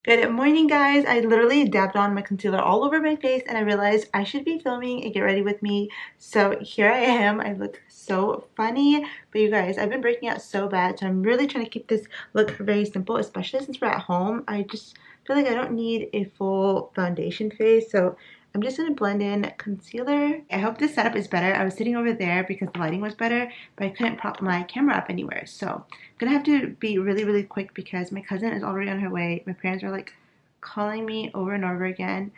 Good morning, guys. I literally dabbed on my concealer all over my face and I realized I should be filming a get ready with me. So here I am. I look so funny. But you guys, I've been breaking out so bad. So I'm really trying to keep this look very simple, especially since we're at home. I just feel like I don't need a full foundation face. So I'm just going to blend in concealer. I hope this setup is better. I was sitting over there because the lighting was better, but I couldn't prop my camera up anywhere. So I'm going to have to be really quick because my cousin is already on her way. My parents are like calling me over and over again,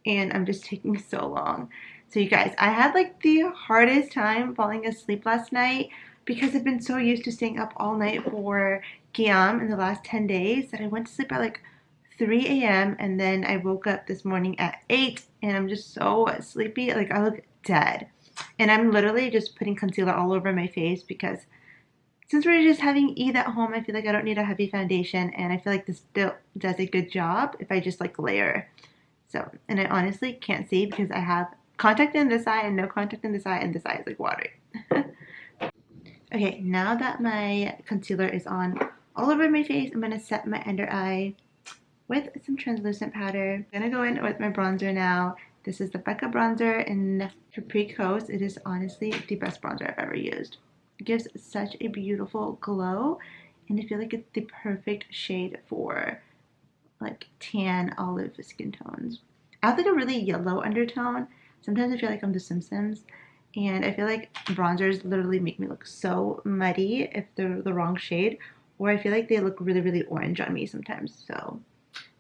and I'm just taking so long. So you guys, I had like the hardest time falling asleep last night because I've been so used to staying up all night for Qiyam in the last 10 days that I went to sleep at like 3 a.m. and then I woke up this morning at 8 and I'm just so sleepy. Like I look dead. And I'm literally just putting concealer all over my face because since we're just having Eid at home, I feel like I don't need a heavy foundation and I feel like this still does a good job if I just like layer. So, and I honestly can't see because I have contact in this eye and no contact in this eye and this eye is like watery. Okay, now that my concealer is on all over my face, I'm going to set my under eye with some translucent powder. I'm gonna go in with my bronzer now. This is the Becca bronzer in Capri Coast. It is honestly the best bronzer I've ever used. It gives such a beautiful glow, and I feel like it's the perfect shade for like tan olive skin tones. I have like a really yellow undertone. Sometimes I feel like I'm The Simpsons, and I feel like bronzers literally make me look so muddy if they're the wrong shade, or I feel like they look really orange on me sometimes. So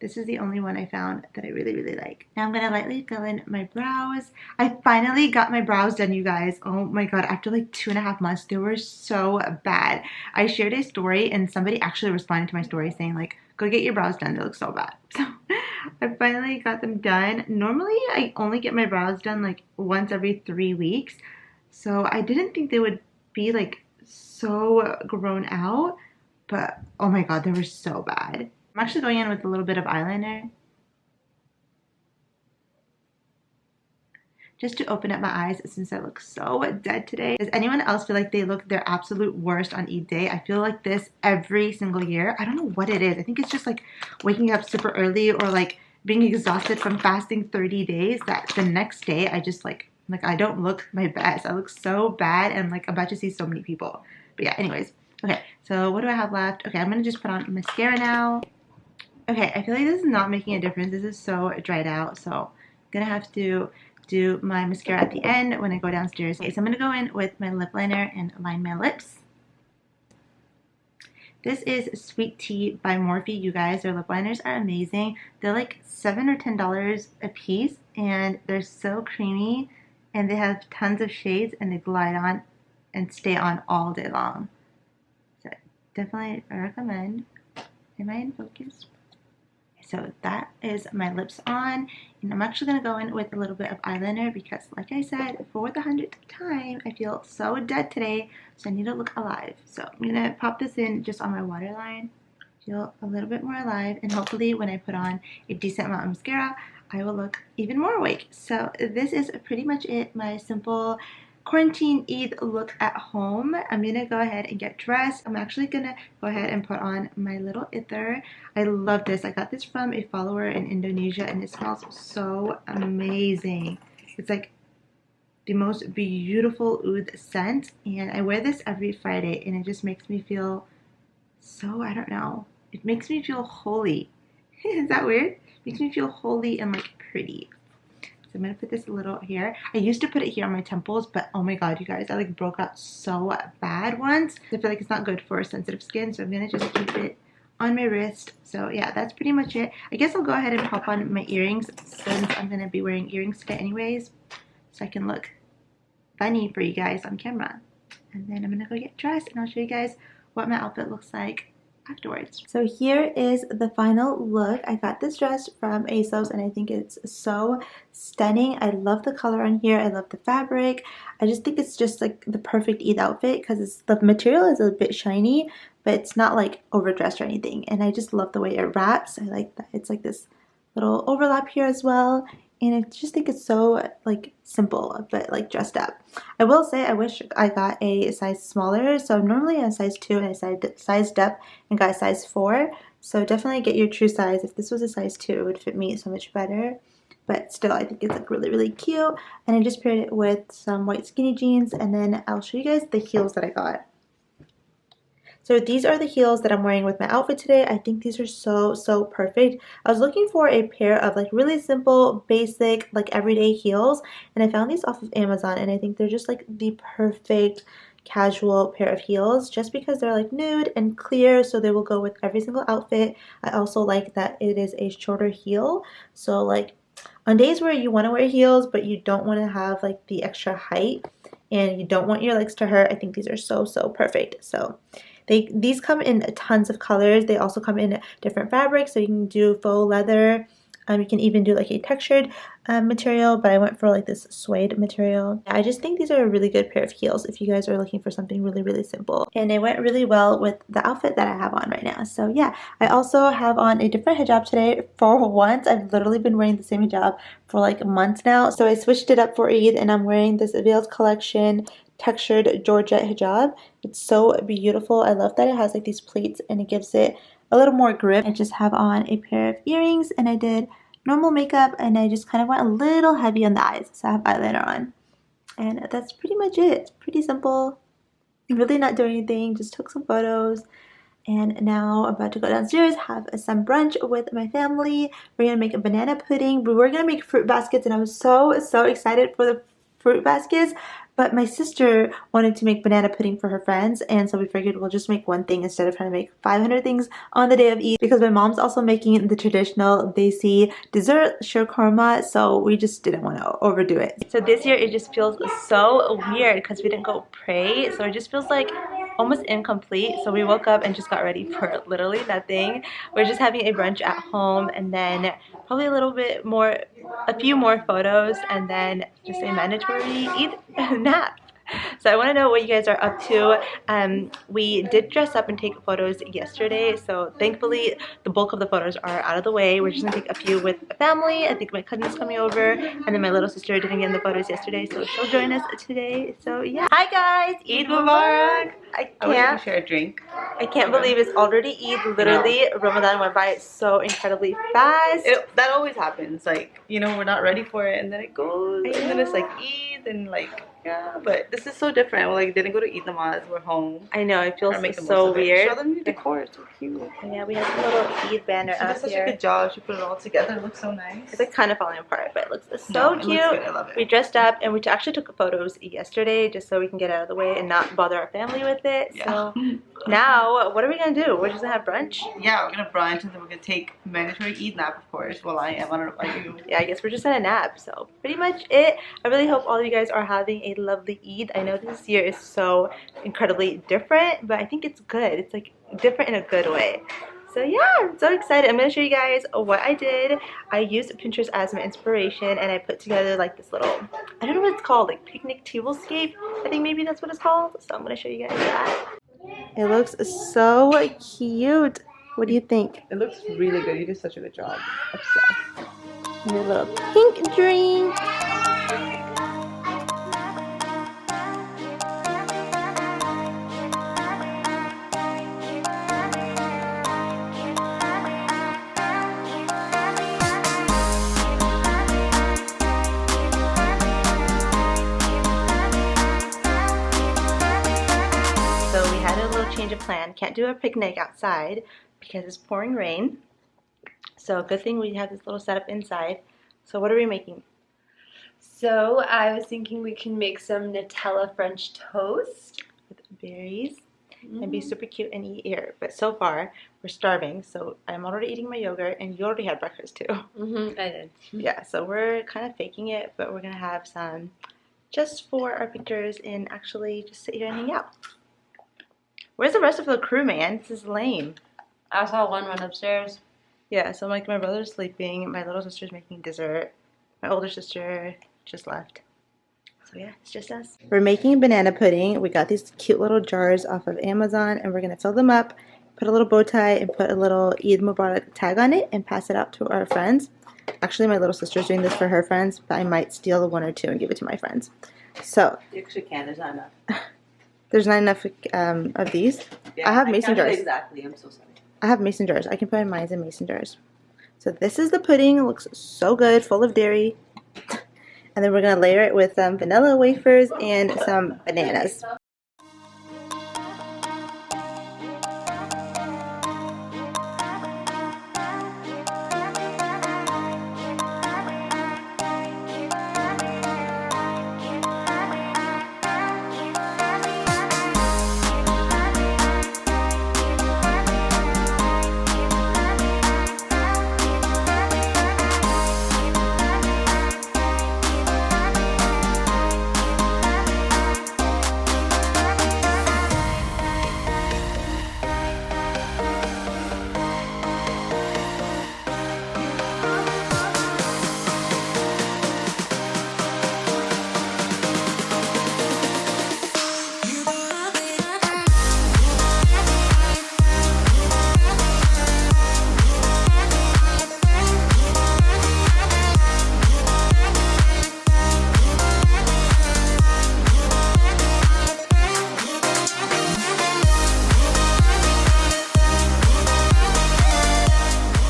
this is the only one I found that I really like. Now I'm going to lightly fill in my brows. I finally got my brows done, you guys. Oh my god, after like 2.5 months, they were so bad. I shared a story and somebody actually responded to my story saying like, go get your brows done, they look so bad. So I finally got them done. Normally I only get my brows done like once every 3 weeks. So I didn't think they would be like so grown out, but oh my god, they were so bad. I'm actually going in with a little bit of eyeliner just to open up my eyes since I look so dead today. Does anyone else feel like they look their absolute worst on Eid day? I feel like this every single year. I don't know what it is. I think it's just like waking up super early or like being exhausted from fasting 30 days that the next day I just like I don't look my best. I look so bad and like I'm about to see so many people. But yeah, anyways. Okay, so what do I have left? Okay, I'm gonna just put on mascara now. Okay, I feel like this is not making a difference. This is so dried out, so I'm gonna have to do my mascara at the end when I go downstairs. Okay, so I'm gonna go in with my lip liner and line my lips. This is Sweet Tea by Morphe, you guys. Their lip liners are amazing. They're like $7 or $10 a piece, and they're so creamy, and they have tons of shades, and they glide on and stay on all day long. So definitely recommend. Am I in focus? So that is my lips on, and I'm actually going to go in with a little bit of eyeliner because like I said, for the 100th time, I feel so dead today, so I need to look alive. So I'm going to pop this in just on my waterline, feel a little bit more alive, and hopefully when I put on a decent amount of mascara, I will look even more awake. So this is pretty much it, my simple quarantine Eid look at home. I'm gonna go ahead and get dressed. I'm actually gonna go ahead and put on my little ither. I love this. I got this from a follower in Indonesia and it smells so amazing. It's like the most beautiful oud scent, and I wear this every Friday and it just makes me feel so, I don't know, it makes me feel holy. Is that weird? It makes me feel holy and like pretty. I'm gonna put this a little here. I used to put it here on my temples, but oh my god, you guys, I like broke out so bad once. I feel like it's not good for sensitive skin, so I'm gonna just keep it on my wrist. So yeah, that's pretty much it. I guess I'll go ahead and pop on my earrings since I'm gonna be wearing earrings today anyways, so I can look funny for you guys on camera. And then I'm gonna go get dressed and I'll show you guys what my outfit looks like afterwards. So here is the final look. I got this dress from ASOS and I think it's so stunning. I love the color on here. I love the fabric. I just think it's just like the perfect Eid outfit because the material is a bit shiny, but it's not like overdressed or anything. And I just love the way it wraps. I like that it's like this little overlap here as well. And I just think it's so like simple but like dressed up. I will say I wish I got a size smaller. So normally I'm size 2 and I sized up and got a size 4. So definitely get your true size. If this was a size 2, it would fit me so much better. But still, I think it's like really, really cute. And I just paired it with some white skinny jeans. And then I'll show you guys the heels that I got. So these are the heels that I'm wearing with my outfit today. I think these are so perfect. I was looking for a pair of like really simple, basic, like everyday heels. And I found these off of Amazon. And I think they're just like the perfect casual pair of heels just because they're like nude and clear, so they will go with every single outfit. I also like that it is a shorter heel, so like on days where you want to wear heels but you don't want to have like the extra height and you don't want your legs to hurt, I think these are so perfect. So these come in tons of colors. They also come in different fabrics, so you can do faux leather. You can even do like a textured material, but I went for like this suede material. I just think these are a really good pair of heels if you guys are looking for something really simple. And they went really well with the outfit that I have on right now. So yeah, I also have on a different hijab today for once. I've literally been wearing the same hijab for like months now. So I switched it up for Eid and I'm wearing this Veiled Collection textured Georgette hijab. It's so beautiful. I love that it has like these pleats and it gives it a little more grip. I just have on a pair of earrings and I did normal makeup and I just kind of went a little heavy on the eyes, so I have eyeliner on. And that's pretty much it. It's pretty simple. Really not doing anything, just took some photos. And now I'm about to go downstairs, have some brunch with my family. We're gonna make a banana pudding. We were gonna make fruit baskets and I was so excited for the fruit baskets. But my sister wanted to make banana pudding for her friends, and so we figured we'll just make one thing instead of trying to make 500 things on the day of Eid, because my mom's also making the traditional desi dessert, shirkurma, so we just didn't want to overdo it. So this year it just feels so weird because we didn't go pray, so it just feels like almost incomplete. So we woke up and just got ready for literally nothing. We're just having a brunch at home and then probably a few more photos and then just a mandatory Eid nap. So I want to know what you guys are up to. We did dress up and take photos yesterday, so thankfully the bulk of the photos are out of the way. We're just gonna take a few with family. I think my cousin's coming over, and then my little sister didn't get in the photos yesterday, so she'll join us today. So yeah. Hi guys, Eid Mubarak. I wish we share a drink. I can't believe it's already Eid. Literally, Ramadan went by so incredibly fast. That always happens. Like, you know, we're not ready for it, and then it goes, and then it's like Eid, and like. Yeah, but this is so different. We like didn't go to Eid Namaz. We're home. I know, it feels so weird. Show them the decor. It's so cute. Yeah, we have a little Eid banner out here. She did such a good job. She put it all together. It looks so nice. It's like kind of falling apart, but it looks so cute. Looks good. I love it. We dressed up and we actually took photos yesterday just so we can get out of the way and not bother our family with it. Yeah. So now, what are we gonna do? We're just gonna have brunch. Yeah, we're gonna brunch and then we're gonna take mandatory Eid nap, of course. Well, I am. I don't know about you. Yeah, I guess we're just gonna nap. So pretty much it. I really hope all of you guys are having a lovely Eid. I know this year is so incredibly different, but I think it's good. It's like different in a good way. So yeah, I'm so excited. I'm going to show you guys what I did. I used Pinterest as my inspiration and I put together like this little, I don't know what it's called, like picnic tablescape. I think maybe that's what it's called. So I'm going to show you guys that. It looks so cute. What do you think? It looks really good. You did such a good job. Obsessed. Your little pink drink. Change of plan. Can't do a picnic outside because it's pouring rain. So good thing we have this little setup inside. So what are we making? So I was thinking we can make some Nutella French toast with berries and be super cute and eat here. But so far we're starving, so I'm already eating my yogurt, and you already had breakfast too. I did. Yeah, so we're kind of faking it, but we're gonna have some just for our pictures and actually just sit here and hang out. Where's the rest of the crew, man? This is lame. I saw one run upstairs. Yeah, so like my brother's sleeping, my little sister's making dessert, my older sister just left. So yeah, it's just us. We're making banana pudding. We got these cute little jars off of Amazon and we're gonna fill them up, put a little bow tie and put a little Eid Mubarak tag on it and pass it out to our friends. Actually, my little sister's doing this for her friends, but I might steal one or two and give it to my friends. So. You actually can, there's not enough. There's not enough of these. Yeah, I have mason jars. Exactly. I'm so sorry. I have mason jars. I can put mine in mason jars. So this is the pudding. It looks so good, full of dairy. And then we're going to layer it with some vanilla wafers and some bananas.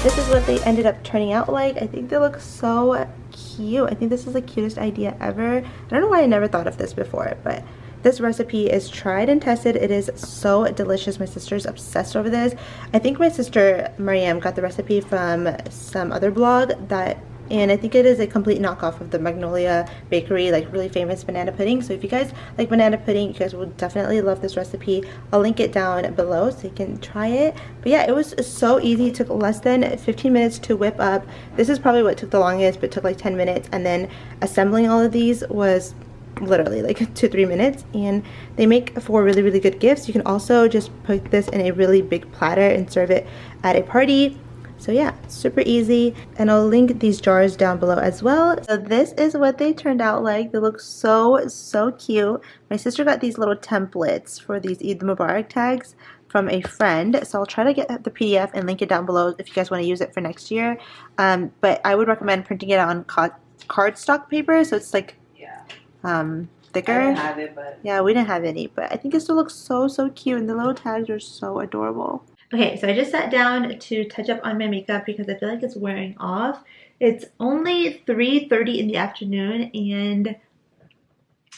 This is what they ended up turning out like. I think they look so cute. I think this is the cutest idea ever. I don't know why I never thought of this before, but this recipe is tried and tested. It is so delicious. My sister's obsessed over this. I think my sister Mariam got the recipe from some other blog and I think it is a complete knockoff of the Magnolia Bakery, like really famous banana pudding. So if you guys like banana pudding, you guys will definitely love this recipe. I'll link it down below so you can try it. But yeah, it was so easy. It took less than 15 minutes to whip up. This is probably what took the longest, but it took like 10 minutes. And then assembling all of these was literally like 2-3 minutes, and they make for really good gifts. You can also just put this in a really big platter and serve it at a party. So yeah, super easy, and I'll link these jars down below as well. So this is what they turned out like. They look so cute. My sister got these little templates for these Eid Mubarak tags from a friend, so I'll try to get the PDF and link it down below if you guys want to use it for next year. But I would recommend printing it on cardstock paper, so it's like thicker. I didn't have it, but yeah, we didn't have any, but I think it still looks so cute, and the little tags are so adorable. Okay, so I just sat down to touch up on my makeup because I feel like it's wearing off. It's only 3:30 in the afternoon and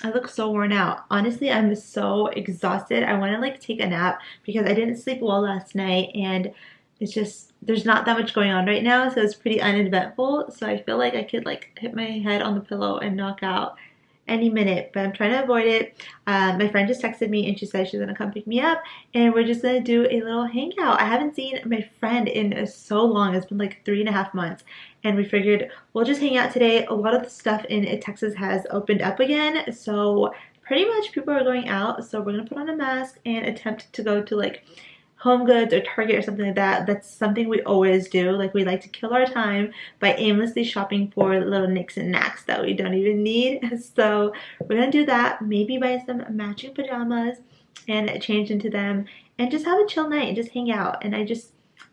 I look so worn out. Honestly, I'm so exhausted. I want to like take a nap because I didn't sleep well last night, and it's just, there's not that much going on right now, so it's pretty uneventful. So I feel like I could like hit my head on the pillow and knock out any minute, but I'm trying to avoid it. My friend just texted me and she said she's gonna come pick me up, and we're just gonna do a little hangout. I haven't seen my friend in so long. It's been like 3.5 months, and we figured we'll just hang out today. A lot of the stuff in Texas has opened up again, so pretty much people are going out. So we're gonna put on a mask and attempt to go to like HomeGoods or Target or something like that. That's something we always do. Like, we like to kill our time by aimlessly shopping for little nicks and knacks that we don't even need. So we're gonna do that, maybe buy some matching pajamas and change into them and just have a chill night and just hang out. And I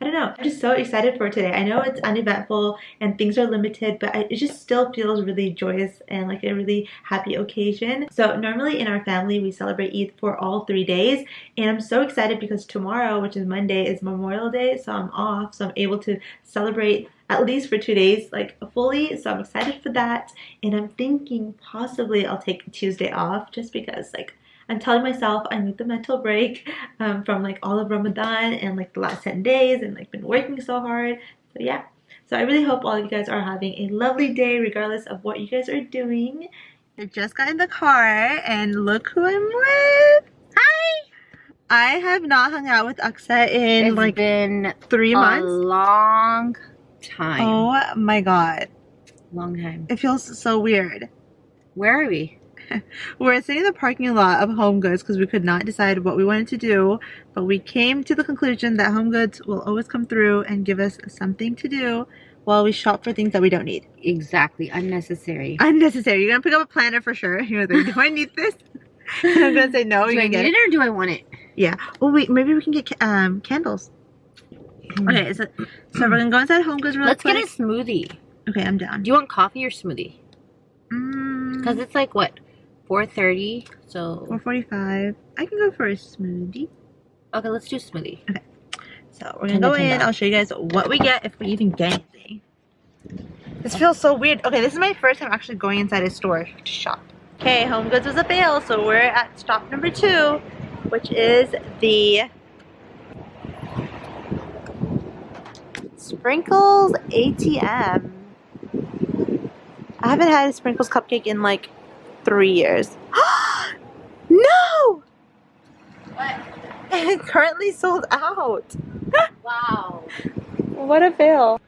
don't know, I'm just so excited for today. I know it's uneventful and things are limited, but it just still feels really joyous and like a really happy occasion. So normally in our family, we celebrate Eid for all 3 days, and I'm so excited because tomorrow, which is Monday, is Memorial Day, so I'm off, so I'm able to celebrate at least for 2 days like fully. So I'm excited for that, and I'm thinking possibly I'll take Tuesday off just because like I'm telling myself I need the mental break from like all of Ramadan and like the last 10 days and like been working so hard. So yeah, so I really hope all of you guys are having a lovely day regardless of what you guys are doing. I just got in the car and look who I'm with. Hi! I have not hung out with Aksa in It's like been 3 months. A long time. Oh my god. Long time. It feels so weird. Where are we? We're sitting in the parking lot of HomeGoods because we could not decide what we wanted to do, but we came to the conclusion that HomeGoods will always come through and give us something to do while we shop for things that we don't need. Exactly. Unnecessary. Unnecessary. You're gonna pick up a planner for sure. You're gonna think, do I need this? And I'm gonna say no. Do I need it or do I want it? Yeah. Oh wait, maybe we can get candles. Okay, so we're gonna go inside HomeGoods real Let's quick. get a smoothie. Okay, I'm down. Do you want coffee or smoothie? Because it's like what? 4:30, so 4:45. I can go for a smoothie. okay, let's do smoothie. Okay, So we're gonna go in. I'll show you guys what we get if we even get anything. This feels so weird. Okay, this is my first time actually going inside a store to shop. Okay, HomeGoods was a fail, so we're at stop number 2, which is the Sprinkles ATM. I haven't had a Sprinkles cupcake in like 3 years. No! What? It's currently sold out. Wow. What a fail.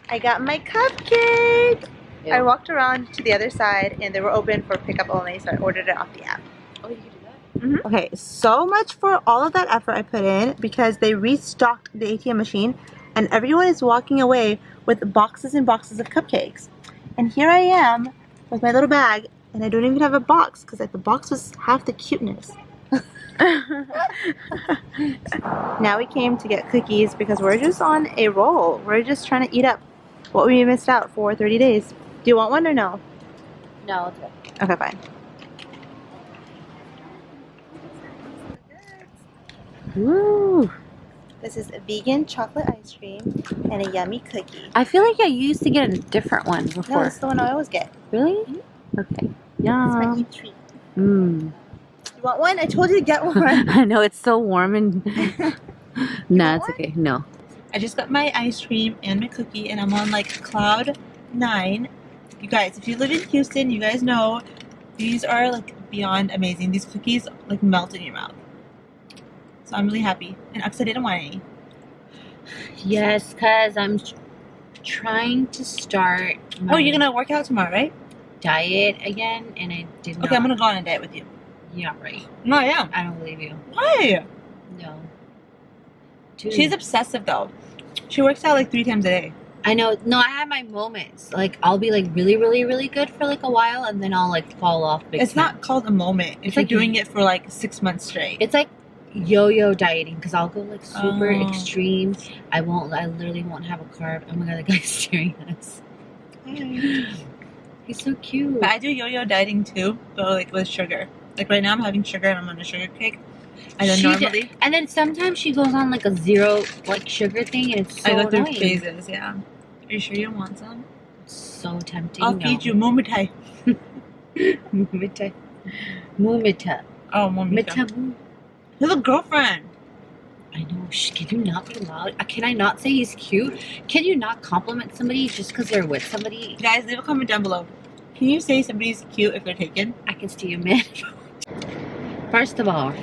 I got my cupcake. Ew. I walked around to the other side and they were open for pickup only, so I ordered it off the app. Oh, you can do that? Okay, so much for all of that effort I put in because they restocked the ATM machine and everyone is walking away with boxes and boxes of cupcakes. And here I am with my little bag and I don't even have a box because the box was half the cuteness. Now we came to get cookies because we're just on a roll. We're just trying to eat up what we missed out for 30 days. Do you want one or no? No, it's good. Okay, fine. Woo! This is a vegan chocolate ice cream and a yummy cookie. I feel like I used to get a different one No, before. this is the one I always get. Really? Okay. It's my Yum. Eid treat. Mmm. You want one? I told you to get one. I know it's so warm and. Nah, it's okay. No. I just got my ice cream and my cookie and I'm on like cloud 9. You guys, if you live in Houston, you guys know these are like beyond amazing. These cookies like melt in your mouth. So I'm really happy. And Aksa didn't want any. Yes, because I'm trying to start my Oh, you're gonna work out tomorrow, right? diet again, and I did not. Okay, I'm gonna go on a diet with you. Yeah, right. No, I am. I don't believe you. Why? No. Dude. She's obsessive though. She works out like 3 times a day. I know. No, I have my moments. Like, I'll be like really, really, really good for like a while, and then I'll like fall off. It's not called a moment. If It's you're like doing it for like 6 months straight. It's like yo-yo dieting because I'll go like super Oh. extreme. I literally won't have a carb. Oh my god, the guy's staring at us. He's so cute. But I do yo-yo dieting too, but like with sugar. Like right now I'm having sugar and I'm on a sugar kick. And then normally and then sometimes she goes on like a 0 like sugar thing, and it's so I go through annoying. phases, yeah. Are you sure you want some? It's so tempting. I'll feed you mumitai. Mumita. Mumita. Oh, mumita. Mita. His little girlfriend. I know. Shh, can you not be loud? Can I not say he's cute? Can you not compliment somebody just because they're with somebody? Guys, leave a comment down below. Can you say somebody's cute if they're taken? I can steal men. First of all,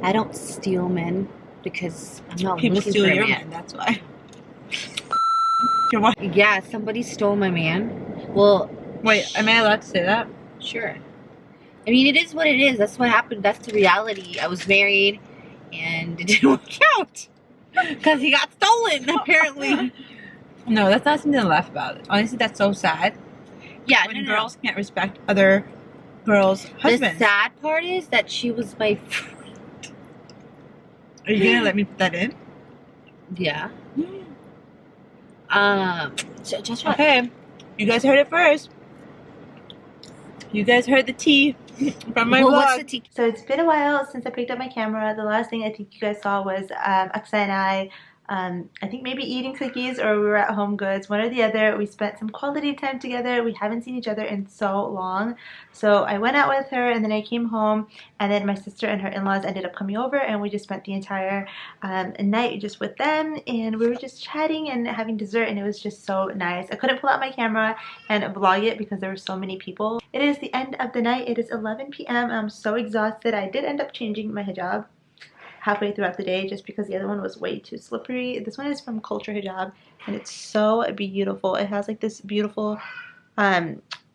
I don't steal men because I'm not People looking steal for a your man. man, that's why. Your wife. Yeah, somebody stole my man. Well, Wait, am I allowed to say that? sure. I mean, it is what it is. That's what happened. That's the reality. I was married, and it didn't work out because he got stolen. Apparently. No, that's not something to laugh about. Honestly, that's so sad. Yeah, When no. girls can't respect other girls' husbands. The sad part is that she was my friend. Are you gonna let me put that in? Yeah. Just what? Okay, you guys heard it first. You guys heard the tea from my Well, vlog. what's the tea? So it's been a while since I picked up my camera. The last thing I think you guys saw was Aksa and I think maybe eating cookies or we were at HomeGoods, one or the other. We spent some quality time together. We haven't seen each other in so long. So I went out with her and then I came home and then my sister and her in-laws ended up coming over and we just spent the entire night just with them and we were just chatting and having dessert and it was just so nice. I couldn't pull out my camera and vlog it because there were so many people. It is the end of the night. It is 11 p.m. I'm so exhausted. I did end up changing my hijab halfway throughout the day just because the other one was way too slippery. This one is from Culture Hijab and it's so beautiful. It has like this beautiful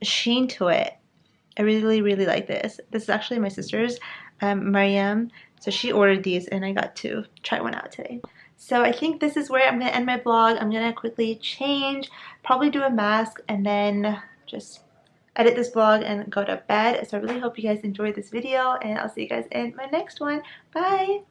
sheen to it. I really like this. This is actually my sister's, Mariam. So she ordered these and I got to try one out today. So I think this is where I'm going to end my vlog. I'm going to quickly change, probably do a mask and then just edit this vlog and go to bed. So I really hope you guys enjoyed this video and I'll see you guys in my next one. Bye!